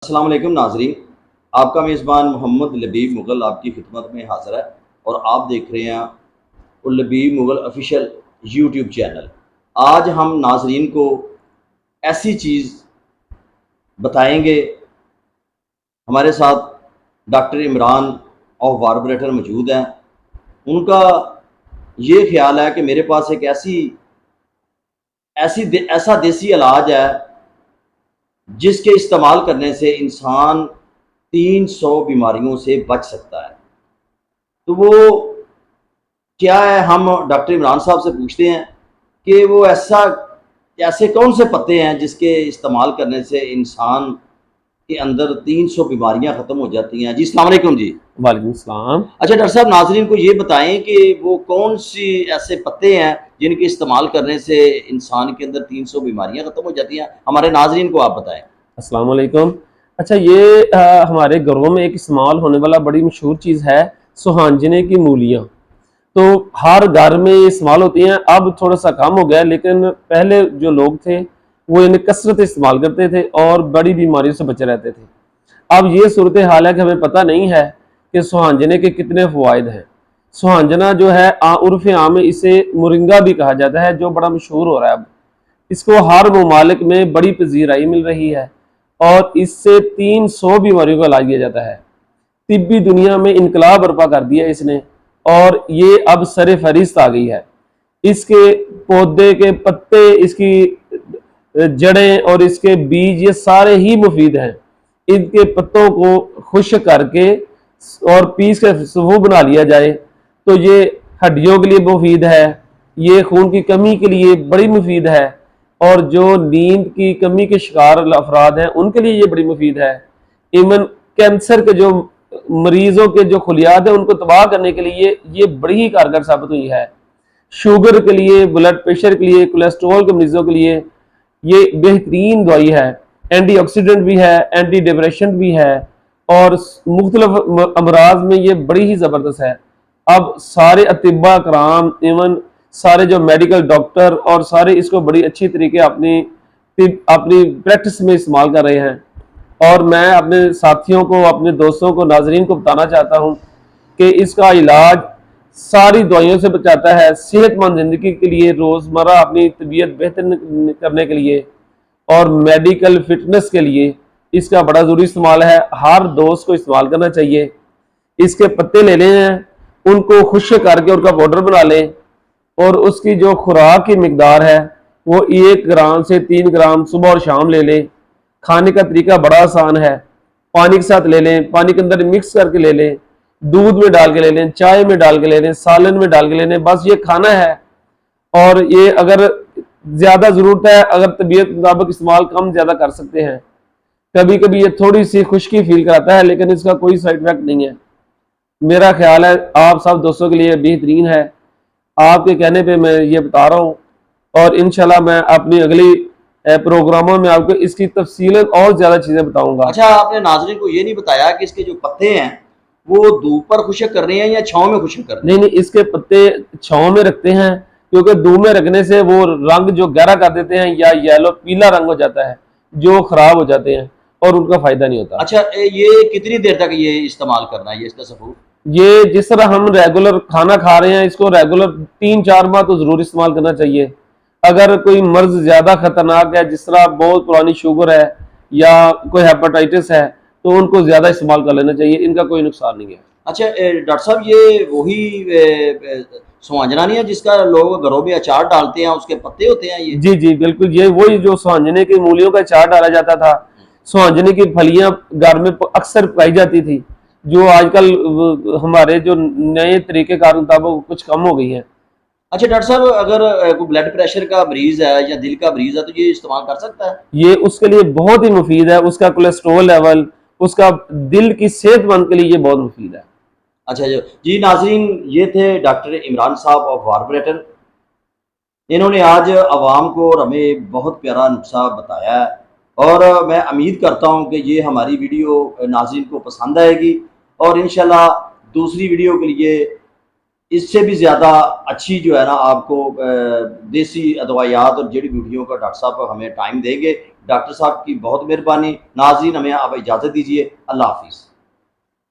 السلام علیکم ناظرین، آپ کا میزبان محمد لبیب مغل آپ کی خدمت میں حاضر ہے اور آپ دیکھ رہے ہیں Labib Mughal official YouTube channel. آج ہم ناظرین کو ایسی چیز بتائیں گے، ہمارے ساتھ ڈاکٹر عمران آف واربریٹر موجود ہیں۔ ان کا یہ خیال ہے کہ میرے پاس ایک ایسا دیسی علاج ہے جس کے استعمال کرنے سے انسان 300 بیماریوں سے بچ سکتا ہے۔ تو وہ کیا ہے، ہم ڈاکٹر عمران صاحب سے پوچھتے ہیں کہ وہ ایسے کون سے پتے ہیں جس کے استعمال کرنے سے انسان کے اندر 300 بیماریاں ختم ہو جاتی ہیں۔ جی السلام علیکم۔ جی وعلیکم السلام۔ اچھا ڈاکٹر صاحب، ناظرین کو یہ بتائیں کہ وہ کون سی ایسے پتے ہیں جن کے استعمال کرنے سے انسان کے اندر 300 بیماریاں ختم ہو جاتی ہیں، ہمارے ناظرین کو آپ بتائیں۔ السلام علیکم۔ اچھا، یہ ہمارے گھروں میں ایک استعمال ہونے والا بڑی مشہور چیز ہے سوہانجنے کی مولیاں۔ تو ہر گھر میں یہ استعمال ہوتی ہیں، اب تھوڑا سا کم ہو گیا، لیکن پہلے جو لوگ تھے وہ انہیں کثرت استعمال کرتے تھے اور بڑی بیماریوں سے بچے رہتے تھے۔ اب یہ صورتحال ہے کہ ہمیں پتہ نہیں ہے کہ سوہانجنے کے کتنے فوائد ہیں۔ سوہانجنا جو ہے عرف عام میں اسے مرنگا بھی کہا جاتا ہے، جو بڑا مشہور ہو رہا ہے اب۔ اس کو ہر ممالک میں بڑی پذیرائی مل رہی ہے اور اس سے 300 بیماریوں کا علاج کیا جاتا ہے۔ طبی دنیا میں انقلاب برپا کر دیا اس نے، اور یہ اب سر فہرست آ گئی ہے۔ اس کے پودے کے پتے، اس کی جڑیں اور اس کے بیج، یہ سارے ہی مفید ہیں۔ ان کے پتوں کو خشک کر کے اور پیس کے صفو بنا لیا جائے تو یہ ہڈیوں کے لیے مفید ہے، یہ خون کی کمی کے لیے بڑی مفید ہے، اور جو نیند کی کمی کے شکار افراد ہیں ان کے لیے یہ بڑی مفید ہے۔ ایون کینسر کے جو مریضوں کے جو خلیات ہیں ان کو تباہ کرنے کے لیے یہ بڑی ہی کارگر ثابت ہوئی ہے۔ شوگر کے لیے، بلڈ پریشر کے لیے، کولیسٹرول کے مریضوں کے لیے یہ بہترین دوائی ہے۔ اینٹی آکسیڈنٹ بھی ہے، اینٹی ڈپریشنٹ بھی ہے، اور مختلف امراض میں یہ بڑی ہی زبردست ہے۔ اب سارے اطباء کرام، ایون سارے جو میڈیکل ڈاکٹر اور سارے اس کو بڑی اچھی طریقے اپنی پریکٹس میں استعمال کر رہے ہیں۔ اور میں اپنے ساتھیوں کو، اپنے دوستوں کو، ناظرین کو بتانا چاہتا ہوں کہ اس کا علاج ساری دوائیوں سے بچاتا ہے۔ صحت مند زندگی کے لیے، روزمرہ اپنی طبیعت بہتر کرنے کے لیے اور میڈیکل فٹنس کے لیے اس کا بڑا ضروری استعمال ہے۔ ہر دوست کو استعمال کرنا چاہیے۔ اس کے پتے لے لیں، ان کو خشک کر کے ان کا پاؤڈر بنا لیں، اور اس کی جو خوراک کی مقدار ہے وہ 1 گرام سے 3 گرام صبح اور شام لے لیں۔ کھانے کا طریقہ بڑا آسان ہے، پانی کے ساتھ لے لیں، پانی کے اندر مکس کر کے لے لیں، دودھ میں ڈال کے لے لیں، چائے میں ڈال کے لے لیں، سالن میں ڈال کے لے لیں، بس یہ کھانا ہے۔ اور یہ اگر زیادہ ضرورت ہے، اگر طبیعت مطابق استعمال کم زیادہ کر سکتے ہیں۔ کبھی کبھی یہ تھوڑی سی خشکی فیل کراتا ہے، لیکن اس کا کوئی سائیڈ ایفیکٹ نہیں ہے۔ میرا خیال ہے آپ سب دوستوں کے لیے بہترین ہے۔ آپ کے کہنے پہ میں یہ بتا رہا ہوں، اور انشاءاللہ میں اپنی اگلی پروگراموں میں آپ کو اس کی تفصیلاً اور زیادہ چیزیں بتاؤں گا۔ اچھا، آپ نے ناظرین کو یہ نہیں بتایا کہ اس کے جو پتے ہیں وہ دھوپ پر خشک کر رہے ہیں یا چھاؤں میں خشک کر رہے ہیں؟ نہیں، اس کے پتے چھاؤں میں رکھتے ہیں، کیونکہ دھوپ میں رکھنے سے وہ رنگ جو گہرا کر دیتے ہیں یا یلو پیلا رنگ ہو جاتا ہے، جو خراب ہو جاتے ہیں اور ان کا فائدہ نہیں ہوتا۔ اچھا، یہ کتنی دیر تک یہ استعمال کرنا ہے، یہ اس کا ثبوت؟ یہ جس طرح ہم ریگولر کھانا کھا رہے ہیں، اس کو ریگولر 3-4 ماہ تو ضرور استعمال کرنا چاہیے۔ اگر کوئی مرض زیادہ خطرناک ہے، جس طرح بہت پرانی شوگر ہے یا کوئی ہیپاٹائٹس ہے، تو ان کو زیادہ استعمال کر لینا چاہیے، ان کا کوئی نقصان نہیں ہے۔ اچھا ڈاکٹر صاحب، یہ وہی سوانجنا نہیں ہے جس کا لوگ گھروں میں اچار ڈالتے ہیں، اس کے پتے ہوتے ہیں یہ؟ جی جی بالکل، یہ وہی جو سوانجنے کی مولیوں کا اچار ڈالا جاتا تھا۔ سوانجنے کی پھلیاں گھر میں اکثر پائی جاتی تھی، جو آج کل ہمارے جو نئے طریقے کار مطابق کچھ کم ہو گئی ہیں۔ اچھا ڈاکٹر صاحب، اگر کوئی بلڈ پریشر کا مریض ہے یا دل کا مریض ہے تو یہ استعمال کر سکتا ہے؟ یہ اس کے لیے بہت ہی مفید ہے، اس کا کولیسٹرول لیول، اس کا دل کی صحت مند کے لیے یہ بہت مفید ہے۔ اچھا جی ناظرین، یہ تھے ڈاکٹر عمران صاحب آف واربریٹر۔ انہوں نے آج عوام کو اور ہمیں بہت پیارا نسخہ بتایا ہے، اور میں امید کرتا ہوں کہ یہ ہماری ویڈیو ناظرین کو پسند آئے گی، اور انشاءاللہ دوسری ویڈیو کے لیے اس سے بھی زیادہ اچھی جو ہے نا آپ کو دیسی ادویات اور جڑی بوٹیوں کا ڈاکٹر صاحب ہمیں ٹائم دیں گے۔ ڈاکٹر صاحب کی بہت مہربانی۔ ناظرین ہمیں آپ اجازت دیجیے، اللہ حافظ۔